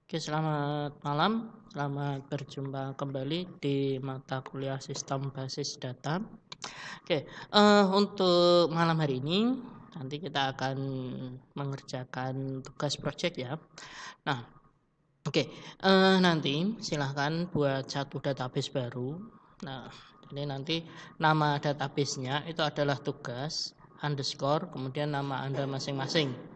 Oke, selamat malam. Selamat berjumpa kembali di mata kuliah Sistem Basis Data. Oke, untuk malam hari ini nanti kita akan mengerjakan tugas project ya. Nah, oke, nanti silahkan buat satu database baru. Nah, ini nanti nama databasenya itu adalah tugas underscore kemudian nama Anda masing-masing.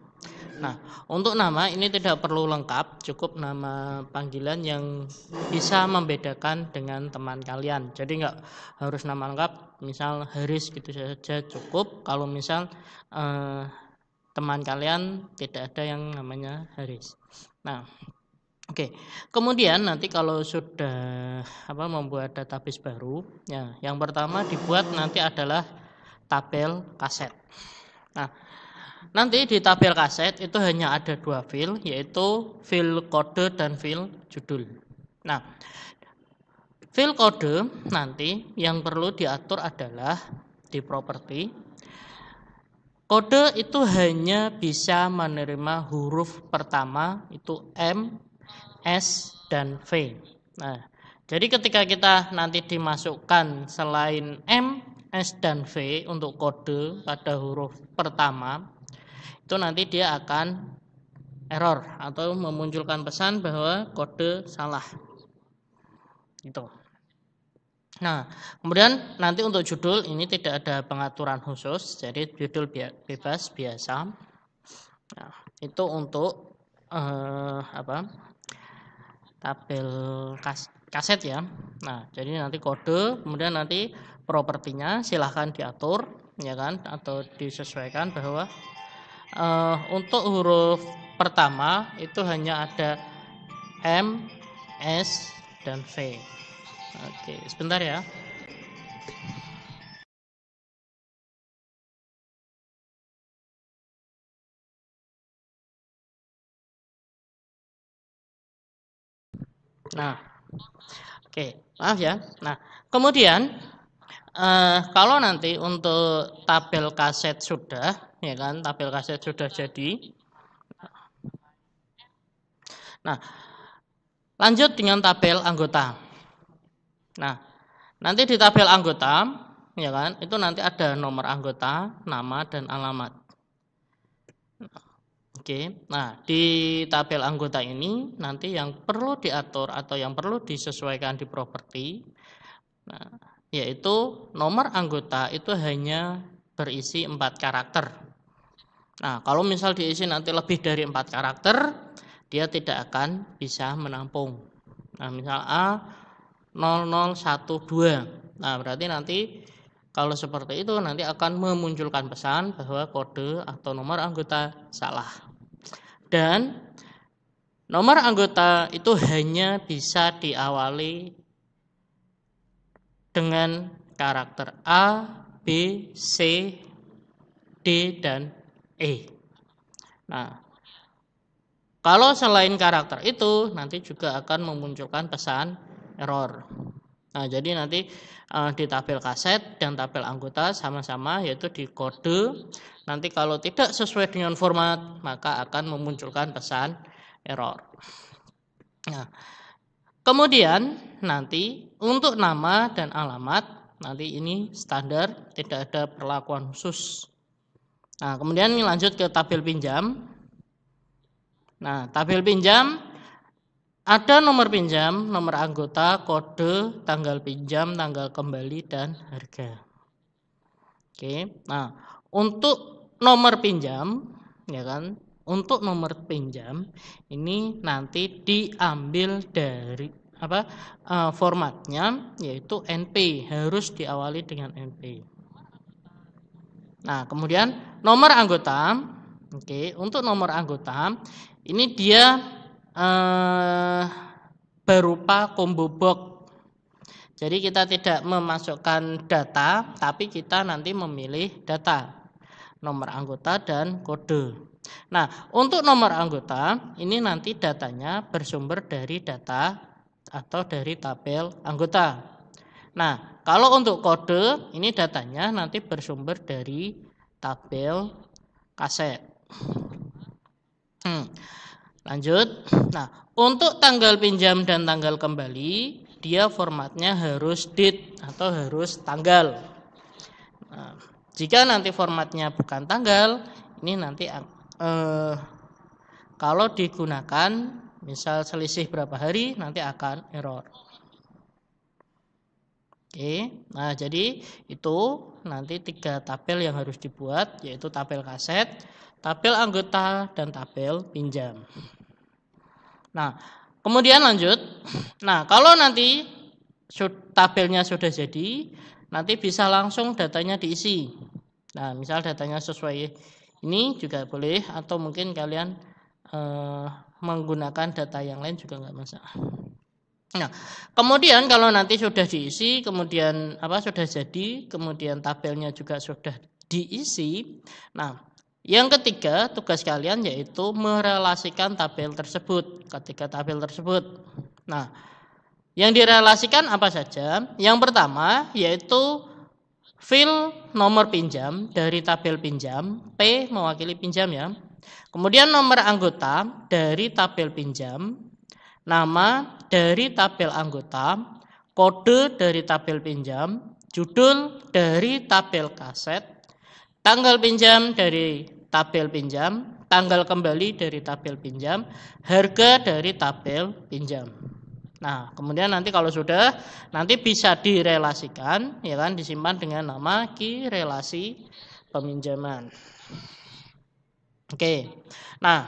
Nah, untuk nama ini tidak perlu lengkap, cukup nama panggilan yang bisa membedakan dengan teman kalian. Jadi nggak harus nama lengkap, misal Haris gitu saja cukup. Kalau misal teman kalian tidak ada yang namanya Haris. Nah, oke. Kemudian nanti kalau sudah membuat database baru, ya, yang pertama dibuat nanti adalah tabel kaset. Nah, nanti di tabel kaset itu hanya ada dua file, yaitu file kode dan file judul. Nah, file kode nanti yang perlu diatur adalah di properti. Kode itu hanya bisa menerima huruf pertama itu M, S, dan V. Nah, jadi ketika kita nanti dimasukkan selain M, S, dan V untuk kode pada huruf pertama, itu nanti dia akan error atau memunculkan pesan bahwa kode salah. Gitu. Nah, kemudian nanti untuk judul ini tidak ada pengaturan khusus, jadi judul bebas biasa. Nah, itu untuk tabel kaset ya. Nah, jadi nanti kode, kemudian nanti propertinya silahkan diatur ya kan, atau disesuaikan bahwa untuk huruf pertama itu hanya ada M, S, dan V. Oke, sebentar ya. Nah, oke, maaf ya. Nah, kemudian kalau nanti untuk tabel kaset sudah, ya kan, tabel kaset sudah jadi. Nah, lanjut dengan tabel anggota. Nah, nanti di tabel anggota, ya kan, itu nanti ada nomor anggota, nama, dan alamat. Oke, nah di tabel anggota ini nanti yang perlu diatur atau yang perlu disesuaikan di properti, nah, yaitu nomor anggota itu hanya berisi 4 karakter. Nah, kalau misal diisi nanti lebih dari 4 karakter, dia tidak akan bisa menampung. Nah, misal A 0012. Nah, berarti nanti kalau seperti itu nanti akan memunculkan pesan bahwa kode atau nomor anggota salah. Dan nomor anggota itu hanya bisa diawali dengan karakter A, B, C, D, dan E. Nah, kalau selain karakter itu nanti juga akan memunculkan pesan error. Nah, jadi nanti di tabel kaset dan tabel anggota sama-sama yaitu di kode. Nanti kalau tidak sesuai dengan format maka akan memunculkan pesan error. Nah, kemudian nanti untuk nama dan alamat nanti ini standar, tidak ada perlakuan khusus. Nah, kemudian lanjut ke tabel pinjam. Nah, tabel pinjam ada nomor pinjam, nomor anggota, kode, tanggal pinjam, tanggal kembali, dan harga. Oke, nah untuk nomor pinjam, ya kan, untuk nomor pinjam ini nanti diambil dari formatnya yaitu NP, harus diawali dengan NP. Nah, kemudian nomor anggota, oke, untuk nomor anggota ini dia berupa combo box. Jadi kita tidak memasukkan data, tapi kita nanti memilih data, nomor anggota dan kode. Nah, untuk nomor anggota, ini nanti datanya bersumber dari data atau dari tabel anggota. Nah, kalau untuk kode, ini datanya nanti bersumber dari tabel kaset. Lanjut. Nah, untuk tanggal pinjam dan tanggal kembali, dia formatnya harus date atau harus tanggal. Nah, jika nanti formatnya bukan tanggal, ini nanti kalau digunakan misal selisih berapa hari nanti akan error. Oke, nah jadi itu nanti 3 tabel yang harus dibuat, yaitu tabel kaset, tabel anggota, dan tabel pinjam. Nah, kemudian lanjut. Nah, kalau nanti tabelnya sudah jadi, nanti bisa langsung datanya diisi. Nah, misal datanya sesuai ini juga boleh, atau mungkin kalian menggunakan data yang lain juga nggak masalah. Nah, kemudian kalau nanti sudah diisi, kemudian sudah jadi, kemudian tabelnya juga sudah diisi. Nah, yang ketiga tugas kalian yaitu merelasikan tabel tersebut, ketiga tabel tersebut. Nah, yang direlasikan apa saja? Yang pertama yaitu fill nomor pinjam dari tabel pinjam, P mewakili pinjam ya. Kemudian nomor anggota dari tabel pinjam, nama dari tabel anggota, kode dari tabel pinjam, judul dari tabel kaset, tanggal pinjam dari tabel pinjam, tanggal kembali dari tabel pinjam, harga dari tabel pinjam. Nah, kemudian nanti kalau sudah, nanti bisa direlasikan, ya kan, disimpan dengan nama key relasi peminjaman. Oke. Nah,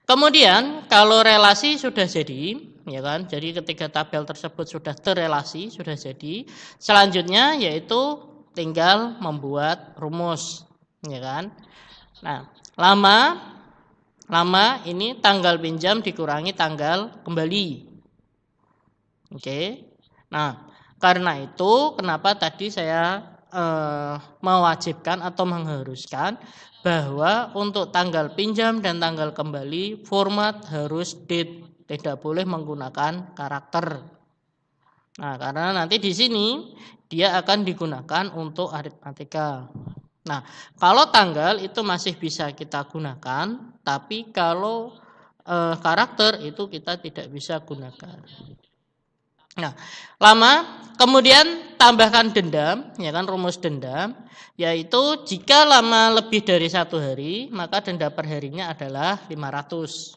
kemudian kalau relasi sudah jadi, ya kan, jadi ketiga tabel tersebut sudah terrelasi, sudah jadi. Selanjutnya yaitu tinggal membuat rumus, ya kan. Nah, lama ini tanggal pinjam dikurangi tanggal kembali. Oke. Nah, karena itu kenapa tadi saya mewajibkan atau mengharuskan bahwa untuk tanggal pinjam dan tanggal kembali format harus date, tidak boleh menggunakan karakter. Nah, karena nanti di sini dia akan digunakan untuk aritmatika. Nah, kalau tanggal itu masih bisa kita gunakan, tapi kalau karakter itu kita tidak bisa gunakan. Nah, kemudian tambahkan denda, ya kan, rumus denda, yaitu jika lama lebih dari 1 hari, maka denda per harinya adalah 500.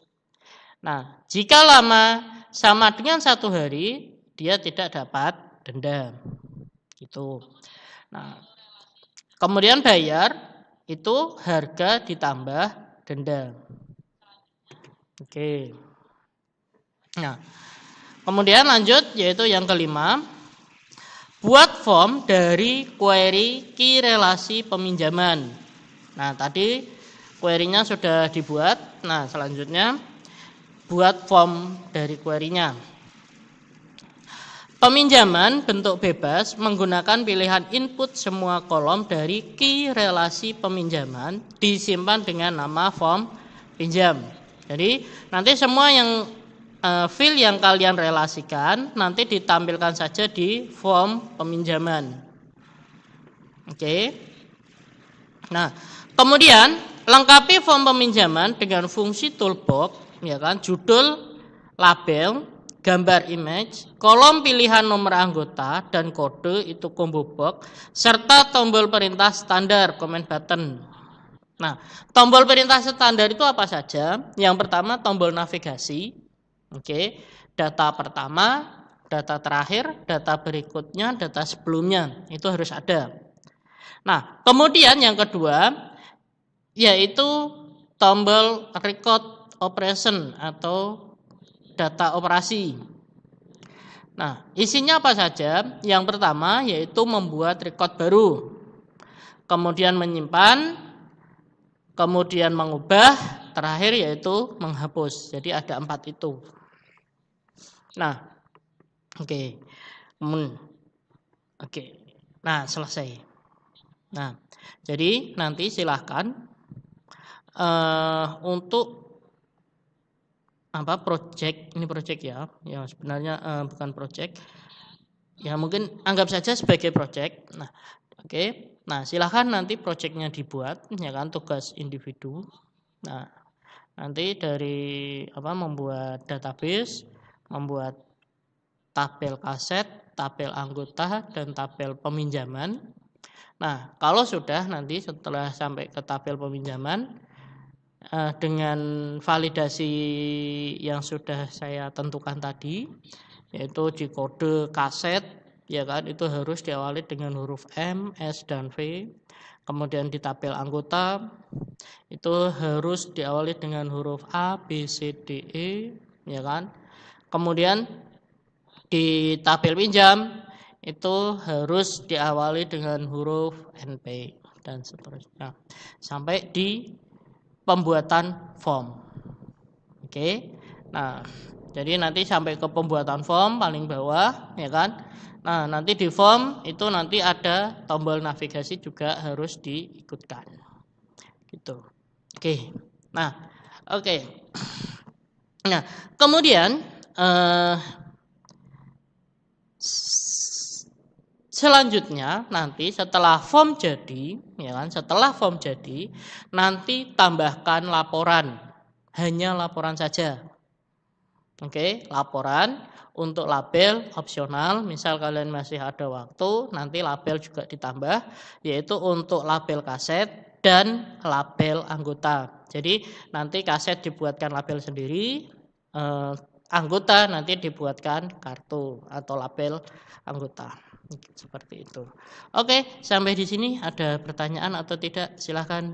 Nah, jika lama sama dengan 1 hari, dia tidak dapat denda. Gitu. Nah, kemudian bayar itu harga ditambah denda. Oke. Nah, kemudian lanjut yaitu yang kelima, buat form dari query key relasi peminjaman. Nah, tadi query-nya sudah dibuat. Nah, selanjutnya buat form dari query-nya. Peminjaman bentuk bebas menggunakan pilihan input semua kolom dari key relasi peminjaman disimpan dengan nama form pinjam. Jadi, nanti semua yang field yang kalian relasikan nanti ditampilkan saja di form peminjaman. Oke. Nah, kemudian lengkapi form peminjaman dengan fungsi toolbox, ya kan, judul, label, gambar image, kolom pilihan nomor anggota dan kode itu combo box, serta tombol perintah standar comment button. Nah, tombol perintah standar itu apa saja? Yang pertama tombol navigasi. Oke, data pertama, data terakhir, data berikutnya, data sebelumnya, itu harus ada. Nah, kemudian yang kedua yaitu tombol record operation atau data operasi. Nah, isinya apa saja? Yang pertama yaitu membuat record baru, kemudian menyimpan, kemudian mengubah, terakhir yaitu menghapus. Jadi ada 4 itu. Nah, oke. Nah, selesai. Nah, jadi nanti silahkan untuk project, ini project ya sebenarnya bukan project. Ya mungkin anggap saja sebagai project. Nah, oke. Nah, silahkan nanti projectnya dibuat, ya kan, tugas individu. Nah, Nanti dari membuat database, membuat tabel kaset, tabel anggota, dan tabel peminjaman. Nah, kalau sudah nanti setelah sampai ke tabel peminjaman, dengan validasi yang sudah saya tentukan tadi, yaitu di kode kaset, ya kan, itu harus diawali dengan huruf M, S, dan V. Kemudian di tabel anggota itu harus diawali dengan huruf A, B, C, D, E, ya kan. Kemudian di tabel pinjam itu harus diawali dengan huruf NP dan seterusnya sampai di pembuatan form. Oke. Nah, jadi nanti sampai ke pembuatan form paling bawah, ya kan. Nah, nanti di form itu nanti ada tombol navigasi juga harus diikutkan. Gitu. Oke. Nah, oke. Nah, kemudian selanjutnya nanti setelah form jadi, ya kan, setelah form jadi, nanti tambahkan laporan. Hanya laporan saja. Oke, laporan untuk label opsional, misal kalian masih ada waktu, nanti label juga ditambah, yaitu untuk label kaset dan label anggota. Jadi nanti kaset dibuatkan label sendiri, anggota nanti dibuatkan kartu atau label anggota. Seperti itu. Oke, sampai di sini ada pertanyaan atau tidak? Silahkan.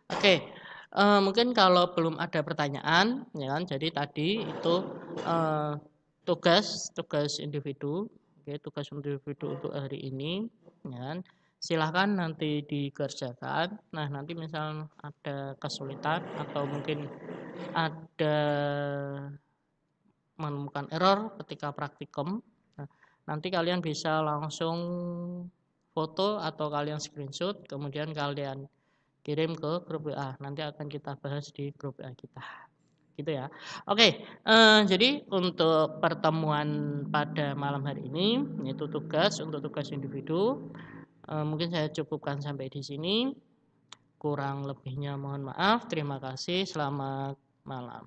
Oke, mungkin kalau belum ada pertanyaan, ya kan. Jadi tadi itu tugas individu, oke, tugas individu untuk hari ini, ya kan. Silahkan nanti dikerjakan. Nah, nanti misal ada kesulitan atau mungkin ada menemukan error ketika praktikum, nah, nanti kalian bisa langsung foto atau kalian screenshot, kemudian kalian kirim ke grup WA. Nanti akan kita bahas di grup WA kita. Gitu ya. Oke, jadi untuk pertemuan pada malam hari ini, yaitu untuk tugas individu, mungkin saya cukupkan sampai di sini. Kurang lebihnya mohon maaf. Terima kasih. Selamat malam.